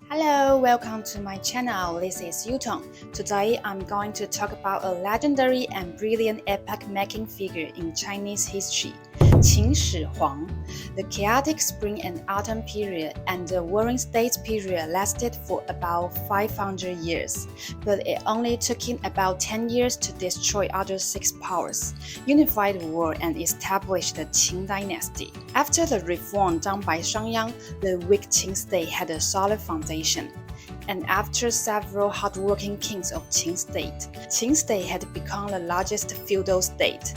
Hello, welcome to my channel. This is Yuton. Today I'm going to talk about a legendary and brilliant epoch-making figure in Chinese history, Qin Shi Huang. The chaotic spring and autumn period and the warring states period lasted for about 500 years, but it only took him about 10 years to destroy other six powers, unify the world, and establish the Qin dynasty. After the reform done by Shangyang, the weak Qin state had a solid foundation. And after several hardworking kings of Qin state had become the largest feudal state.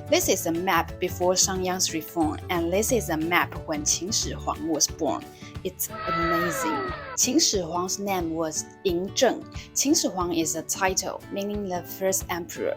This is a map before Shangyang's reform, and this is a map when Qin Shi Huang was born. It's amazing. Qin Shi Huang's name was Yin Zheng. Qin Shi Huang is a title, meaning the first emperor.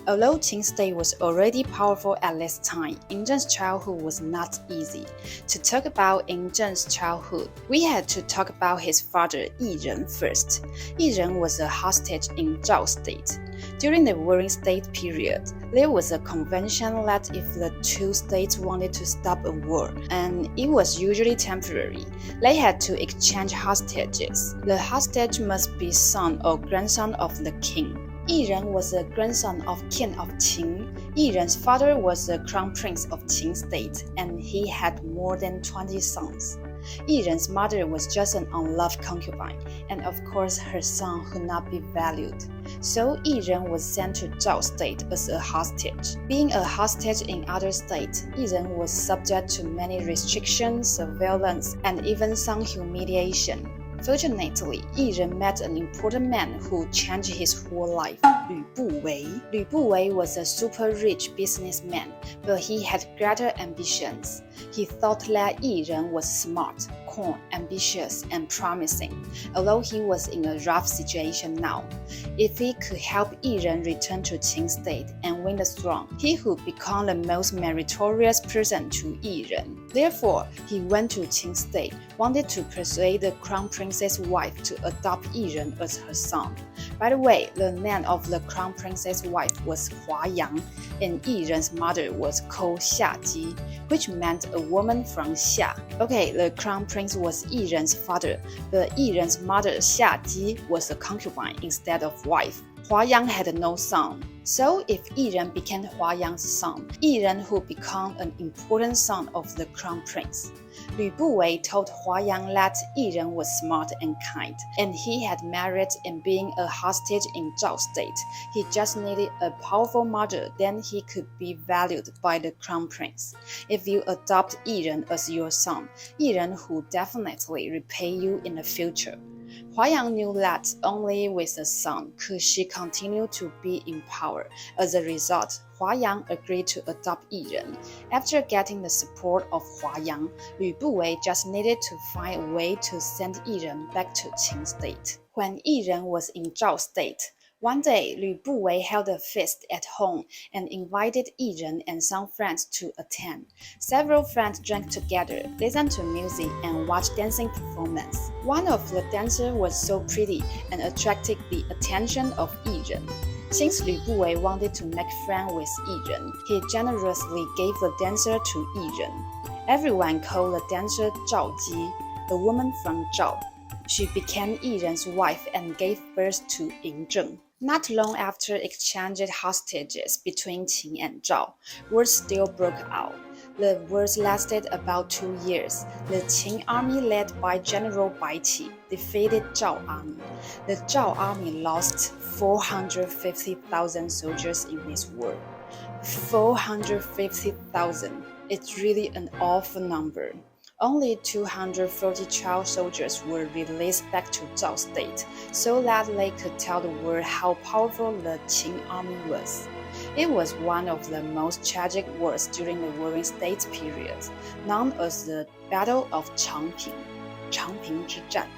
Although Qin state was already powerful at this time, Yin Zheng's childhood was not easy. To talk about Yin Zheng's childhood, we had to talk about his father Yi Ren first. Yi Ren was a hostage in Zhao state. During the warring state period, there was a convention that if the two states wanted to stop a war, and it was usually temporary, they had to exchange hostages. The hostage must be son or grandson of the king. Yi Ren was a grandson of King of Qin. Yi Ren's father was the crown prince of Qin state, and he had more than 20 sons. Yi Ren's mother was just an unloved concubine, and of course her son could not be valued. So Yi Ren was sent to Zhao state as a hostage. Being a hostage in other states, Yi Ren was subject to many restrictions, surveillance, and even some humiliation. Fortunately, Yi Ren met an important man who changed his whole life, Lü Buwei. Lü Buwei was a super rich businessman, but he had greater ambitions. He thought that Yi Ren was smart, cool, ambitious, and promising, although he was in a rough situation now. If he could help Yi Ren return to Qin state and win the throne, he would become the most meritorious person to Yi Ren. Therefore, he went to Qin state, wanted to persuade the crown princess' wife to adopt Yi Ren as her son. By the way, the name of the crown princess' wife was Huayang, and Yi Ren's mother was called Xiaji, which meant a woman from Xia. Okay, the crown prince was Yi Ren's father, but Yi Ren's mother Xiaji was a concubine instead of wife. Huayang had no son. So if Yi Ren became Huayang's son, Yi Ren would become an important son of the crown prince. Lü Buwei told Huayang that Yi Ren was smart and kind, and he had merit in being a hostage in Zhao state. He just needed a powerful mother, then he could be valued by the crown prince. If you adopt Yi Ren as your son, Yi Ren would definitely repay you in the future. Huayang knew that only with a son could she continue to be in power. As a result, Huayang agreed to adopt Yi Ren. After getting the support of Huayang, Lü Buwei just needed to find a way to send Yi Ren back to Qin state. When Yi Ren was in Zhao state, one day, Lü Buwei held a feast at home and invited Yi Ren and some friends to attend. Several friends drank together, listened to music, and watched dancing performance. One of the dancers was so pretty and attracted the attention of Yi Ren. Since Lü Buwei wanted to make friends with Yi Ren, he generously gave the dancer to Yi Ren. Everyone called the dancer Zhao Ji, a woman from Zhao. She became Yi Ren's wife and gave birth to Yin Zheng. Not long after exchanging hostages between Qin and Zhao, wars still broke out. The wars lasted about 2 years. The Qin army led by General Bai Qi defeated Zhao army. The Zhao army lost 450,000 soldiers in this war. 450,000. It's really an awful number. Only 240 child soldiers were released back to Zhao state so that they could tell the world how powerful the Qin army was. It was one of the most tragic wars during the warring states period, known as the Battle of Changping, Changping 之战.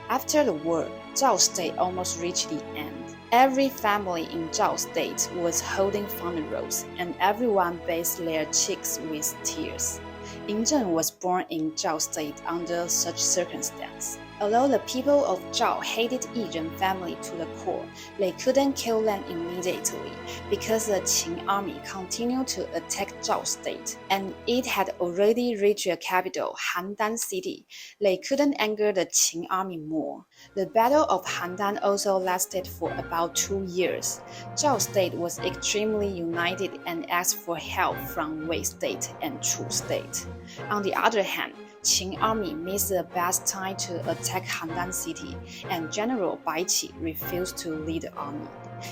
After the war, Zhao state almost reached the end. Every family in Zhao state was holding funerals, and everyone bathed their cheeks with tears. Yin Zheng was born in Zhao state under such circumstances. Although the people of Zhao hated Yiren family to the core, they couldn't kill them immediately because the Qin army continued to attack Zhao state, and it had already reached the capital, Handan city. They couldn't anger the Qin army more. The Battle of Handan also lasted for about 2 years. Zhao state was extremely united and asked for help from Wei state and Chu state. On the other hand, Qin army missed the best time to attack Handan city, and General Bai Qi refused to lead the army.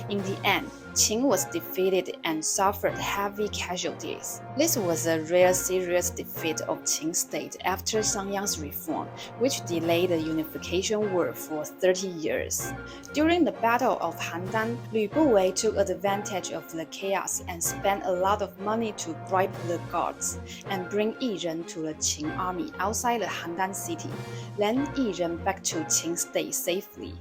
In the end, Qin was defeated and suffered heavy casualties. This was a rare serious defeat of Qin state after Xiangyang's reform, which delayed the unification war for 30 years. During the Battle of Handan, Lü Buwei took advantage of the chaos and spent a lot of money to bribe the guards and bring Yiren to the Qin army outside the Handan city, then Yiren back to Qin state safely.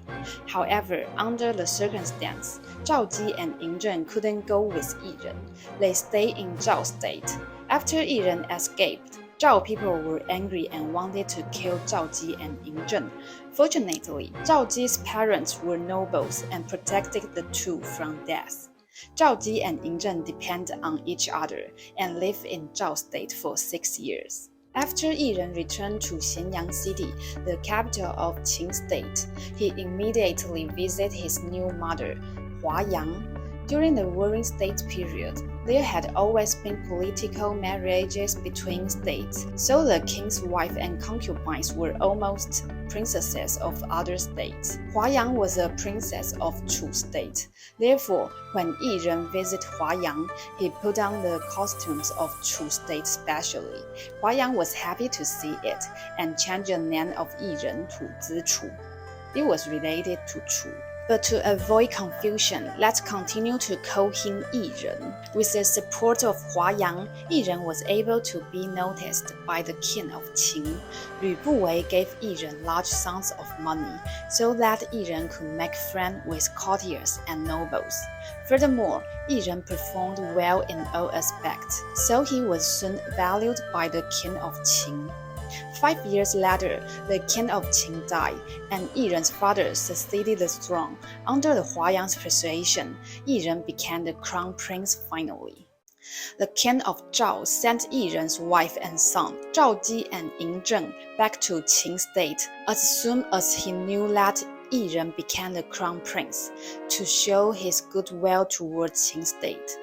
However, under the circumstance, Zhao Ji and Ying Zheng couldn't go with Yiren. They stayed in Zhao state. After Yiren escaped, Zhao people were angry and wanted to kill Zhao Ji and Ying Zheng. Fortunately, Zhao Ji's parents were nobles and protected the two from death. Zhao Ji and Ying Zheng depended on each other and lived in Zhao state for 6 years. After Yiren returned to Xianyang city, the capital of Qin state, he immediately visited his new mother, Huayang. During the Warring States period, there had always been political marriages between states, so the king's wife and concubines were almost princesses of other states. Huayang was a princess of Chu state. Therefore, when Yiren visited Huayang, he put on the costumes of Chu state specially. Huayang was happy to see it and changed the name of Yiren to Zichu. It was related to Chu. But to avoid confusion, let's continue to call him Yiren. With the support of Huayang, Yiren was able to be noticed by the king of Qin. Lü Buwei gave Yiren large sums of money so that Yiren could make friends with courtiers and nobles. Furthermore, Yiren performed well in all aspects, so he was soon valued by the king of Qin. 5 years later, the king of Qin died, and Yiren's father succeeded the throne. Under the Huayang's persuasion, Yiren became the crown prince finally. The king of Zhao sent Yiren's wife and son, Zhao Ji and Ying Zheng, back to Qin state as soon as he knew that Yiren became the crown prince, to show his goodwill towards Qin state.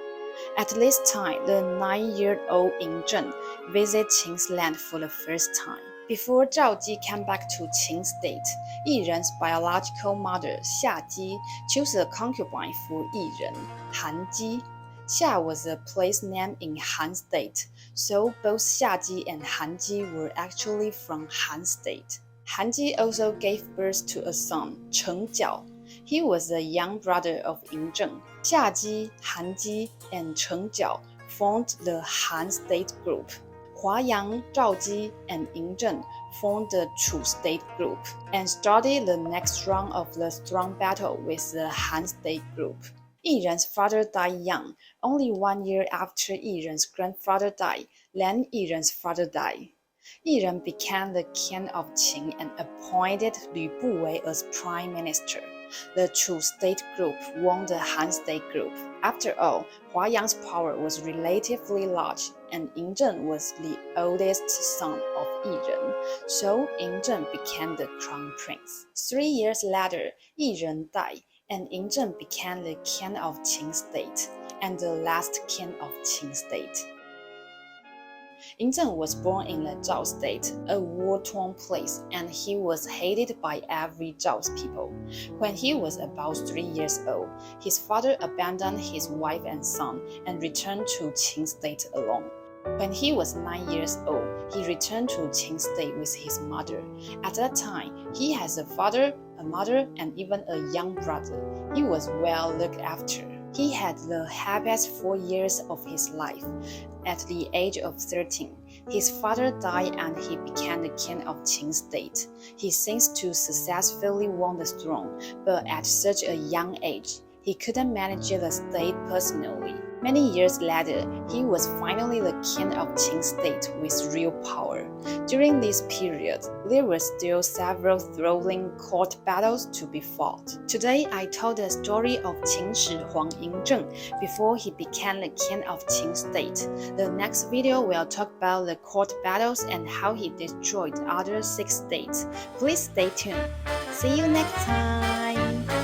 At this time, the 9-year-old Ying Zheng visited Qin's land for the first time. Before Zhao Ji came back to Qin state, Yiren's biological mother, Xia Ji, chose a concubine for Yiren, Han Ji. Xia was a place name in Han state, so both Xia Ji and Han Ji were actually from Han state. Han Ji also gave birth to a son, Cheng Jiao. He was the young brother of Ying Zheng. Xia Ji, Han Ji, and Cheng Jiao formed the Han state group. Huayang, Zhao Ji, and Ying Zheng formed the Chu state group and started the next round of the strong battle with the Han state group. Yiren's father died young, only 1 year after Yiren's grandfather died. Then Yiren's father died. Yiren became the king of Qin and appointed Lü Buwei as prime minister. The Chu state group won the Han state group. After all, Huayang's power was relatively large, and Ying Zheng was the oldest son of Yiren, so Ying Zheng became the crown prince. 3 years later, Yiren died, and Ying Zheng became the king of Qin state, and the last king of Qin state. Ying Zheng was born in the Zhao state, a war-torn place, and he was hated by every Zhao's people. When he was about 3 years old, his father abandoned his wife and son and returned to Qin state alone. When he was 9 years old, he returned to Qin state with his mother. At that time, he has a father, a mother, and even a young brother. He was well looked after. He had the happiest 4 years of his life. At the age of 13, his father died and he became the king of Qin state. He seems to successfully won the throne, but at such a young age. he couldn't manage the state personally. Many years later, he was finally the king of Qin state with real power. During this period, there were still several thrilling court battles to be fought. Today, I told the story of Qin Shi Huang before he became the king of Qin state. The next video will talk about the court battles and how he destroyed other 6 states. Please stay tuned. See you next time!